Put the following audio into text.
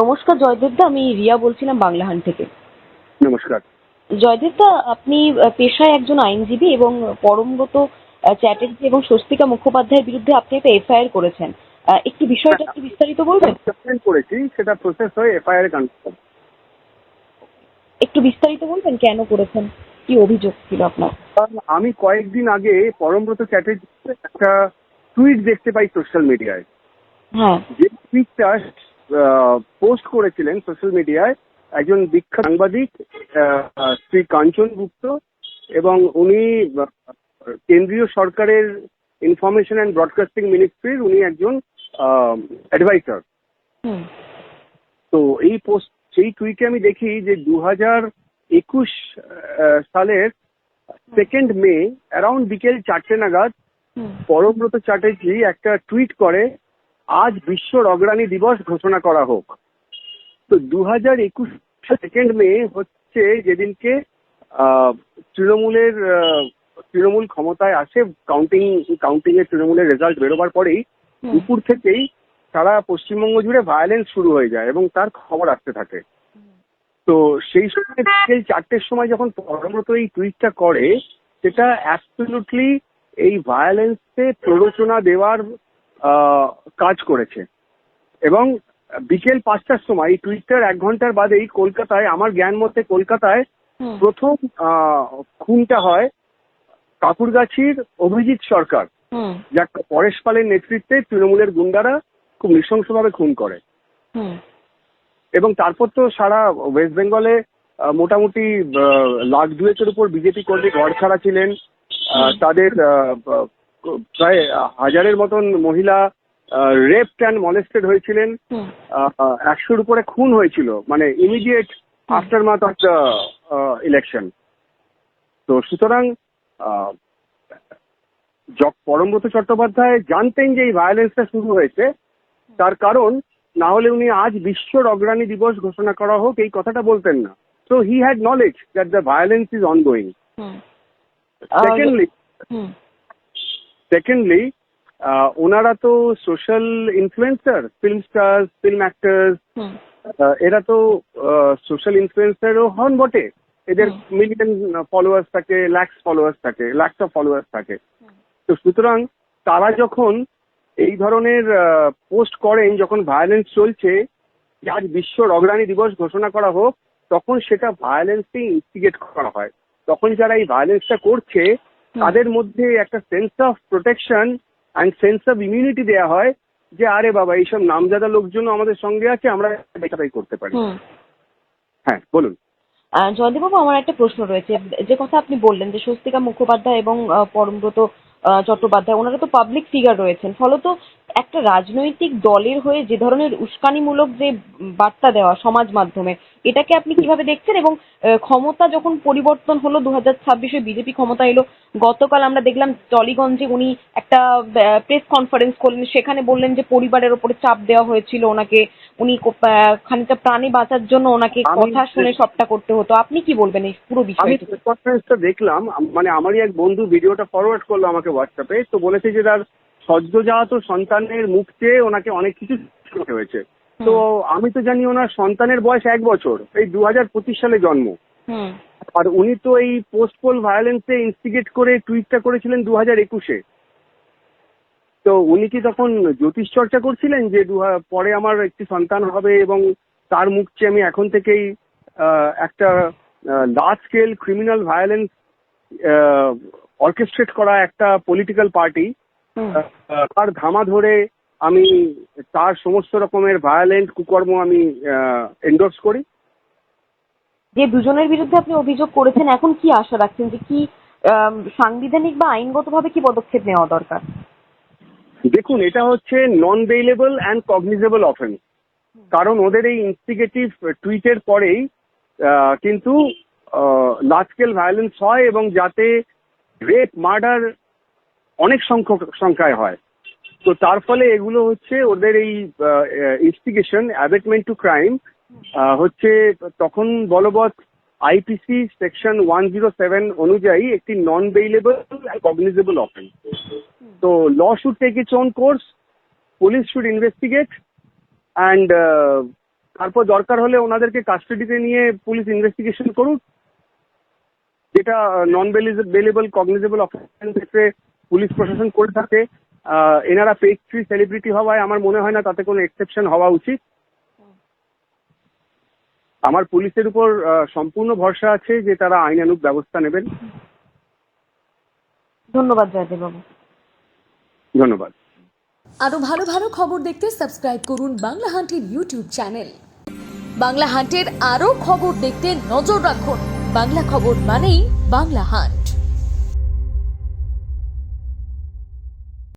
নমস্কার জয়দেবদা, আমি রিয়া বলছিলাম বাংলাহান থেকে। নমস্কার। জয়দেবদা, আপনি পেশায় একজন আইনজীবী এবং পরমব্রত চ্যাটার্জি এবং স্বস্তিকা মুখোপাধ্যায়ের বিরুদ্ধে আপনি একটা এফআইআর করেছেন। একটু বিষয়টা একটু বিস্তারিত বলবেন? করেছি, সেটা প্রসেস হয়ে এফআইআর কনফার্ম। একটু বিস্তারিত বলবেন কেন করেছেন, কি অভিযোগ ছিল আপনার? আমি কয়েকদিন আগে পরমব্রত চ্যাটার্জি একটা টুইট দেখতে পাই সোশ্যাল মিডিয়ায়। হ্যাঁ। যে টুইটটা পোস্ট করেছিলেন সোশ্যাল মিডিয়ায় একজন বিখ্যাত সাংবাদিক শ্রী কাঞ্চন গুপ্ত, এবং উনি কেন্দ্রীয় সরকারের ইনফরমেশন অ্যান্ড ব্রডকাস্টিং মিনিস্ট্রির উনি একজন অ্যাডভাইসার। তো সেই টুইটে আমি দেখি যে 2021 সালের 2 মে অ্যারাউন্ড বিকেল 4টে নাগাদ পরমব্রত চ্যাটার্জি একটা টুইট করে, আজ বিশ্ব অগ্রণী দিবস ঘোষণা করা হোক। তো 2021 2 মে হচ্ছে যেদিনকে তৃণমূল ক্ষমতায় আসে। কাউন্টিং এর তৃণমূলের রেজাল্ট বেরোবার পরেই দুপুর থেকেই সারা পশ্চিমবঙ্গ জুড়ে ভায়োলেন্স শুরু হয়ে যায় এবং তার খবর আসতে থাকে। তো সেই সময় বিকেল 4টের সময় যখন পরমব্রত এই টুইটটা করে, সেটা অ্যাবসলিউটলি এই ভায়োলেন্সে প্ররোচনা দেওয়ার কাজ করেছে। এবং বিকেল 5টার সময় এই টুইটটার 1 ঘন্টার বাদেই কলকাতায়, আমার জ্ঞান মতে কলকাতায় প্রথম খুনটা হয় কাকুরগাছির অভিজিৎ সরকার, যাকে পরেশ পালের নেতৃত্বে তৃণমূলের গুন্ডারা খুব নৃশংসভাবে খুন করে। এবং তারপর তো সারা ওয়েস্ট বেঙ্গলে মোটামুটি 1,2,000-এর উপর বিজেপি কর্মী ঘর ছাড়া ছিলেন। তাদের প্রায় 1000-এর মতন মহিলা রেপড অ্যান্ড মলেস্টেড হয়েছিলেন। 100-র উপরে খুন হয়েছিল, মানে ইমিডিয়েট আফটারমাথ অফ দ্য ইলেকশন। তো সুতরাং পরমব্রত চট্টোপাধ্যায় জানতেন যে এই ভায়োলেন্সটা শুরু হয়েছে, তার কারণ না হলে উনি আজ বিশ্ব অগ্রণী দিবস ঘোষণা করা হোক এই কথাটা বলতেন না। So he had knowledge that the violence is ongoing. Secondly ওনারা তো social influencer, film stars, film actors, এরা তো সোশ্যাল ইনফ্লুয়েন্সারও হন বটে। এদের মিলিয়ন ফলোয়ার্স থাকে, লাক্স অফ ফলোয়ার্স থাকে। তো সুতরাং তারা যখন এই ধরনের পোস্ট করেন, যখন ভায়োলেন্স চলছে, আজ বিশ্ব অগ্রণী দিবস ঘোষণা করা হোক, তখন সেটা ভায়োলেন্সকে ইনস্টিগেট করা হয়। তখন যারা এই ভায়োলেন্সটা করছে তাদের মধ্যে একটা sense of protection and sense of immunity দেওয়া হয়, যে আরে বাবা এইসব নামজাদা লোকজন আমাদের সঙ্গে আছে, আমরা এটাই করতে পারি। হ্যাঁ, বলুন। জয়দেববাবু, আমার একটা প্রশ্ন রয়েছে। যে কথা আপনি বললেন যে স্বস্তিকা মুখোপাধ্যায় এবং পরমব্রত চট্টোপাধ্যায়, ওনারা তো পাবলিক ফিগার রয়েছেন, ফলত একটা রাজনৈতিক দলের হয়ে যে ধরনের উস্কানিমূলক যে বার্তা দেওয়া সমাজ মাধ্যমে, এটাকে আপনি কিভাবে দেখছেন? এবং ক্ষমতা যখন পরিবর্তন হলো 2026-এ বিজেপি ক্ষমতা এলো, গতকাল আমরা দেখলাম টলিগঞ্জে উনি একটা প্রেস কনফারেন্স করলেন, সেখানে বললেন যে পরিবারের ওপরে চাপ দেওয়া হয়েছিল ওনাকে, উনি খানিকটা প্রাণে বাঁচার জন্য ওনাকে কথা শুনে সবটা করতে হতো। আপনি কি বলবেন এই পুরো বিষয়টা? আমি কনফারেন্সটা দেখলাম, মানে আমারই এক বন্ধু ভিডিওটা ফরওয়ার্ড করলো আমাকে হোয়াটসঅ্যাপে। তো বলেছে যে তার সদ্যজাত সন্তানের মুখ চেয়ে ওনাকে অনেক কিছু শুনতে হয়েছে। তো আমি তো জানি ওনার সন্তানের বয়স 1 বছর, এই 2025 সালে জন্ম। আর উনি তো এই পোস্টপোল ভায়োলেন্সে ইনস্টিগেট করে টুইটটা করেছিলেন 2021-এ। তো উনি কি তখন জ্যোতিষ চর্চা করছিলেন যে পরে আমার একটি সন্তান হবে এবং তার মুখ চেয়ে আমি এখন থেকেই একটা লার্জ স্কেল ক্রিমিনাল ভায়োলেন্স অর্কেস্ট্রেট করা একটা পলিটিক্যাল পার্টি, তার ধামা ধরে আমি তার সমস্ত রকমের ভায়োলেন্ট কুকর্ম আমি এন্ডোর্স করি? যে দুজনের বিরুদ্ধে আপনি অভিযোগ করেছেন, এখন কি আশা রাখছেন যে কি সাংবিধানিক বা আইনগতভাবে কি পদক্ষেপ নেওয়া দরকার? দেখুন, এটা হচ্ছে নন বেইলেবল অ্যান্ড কগনিজেবল অফেন্স। কারণ ওদের এই ইনস্টিগেটিভ টুইটের পরেই কিন্তু লার্জ স্কেল ভায়োলেন্স হয়, এবং যাতে রেপ, মার্ডার অনেক সংখ্যায় হয়। তো তার ফলে এগুলো হচ্ছে ওদের এই ইনস্টিগেশন অ্যাবেটমেন্ট টু ক্রাইম হচ্ছে তখন বলবৎ আইপিসি সেকশন 107 অনুযায়ী একটি নন বেইলেবল অ্যান্ড কগনিজেবল অফেন্স। তো law should take its own course, police should investigate, and তারপর দরকার হলে ওনাদেরকে কাস্টাডিতে নিয়ে পুলিশ ইনভেস্টিগেশন করুক, যেটা নন বেলেবল কগনিজেবল অফেন্স ক্ষেত্রে পুলিশ প্রশাসন করে থাকে। এনারা পেস্ট্রি সেলিব্রিটি হওয়ায় আমার মনে হয় না তাতে কোনো এক্সেপশন হওয়া উচিত। আমার পুলিশের উপর সম্পূর্ণ ভরসা আছে যে তারা আইনানুগ ব্যবস্থা নেবেন। ধন্যবাদ জয়দেব বাবু। ধন্যবাদ। আরো ভালো ভালো খবর দেখতে সাবস্ক্রাইব করুন বাংলা হান্টের ইউটিউব চ্যানেল। বাংলা হান্টের আরো খবর দেখতে নজর রাখুন। বাংলা খবর মানেই বাংলা হান্ট।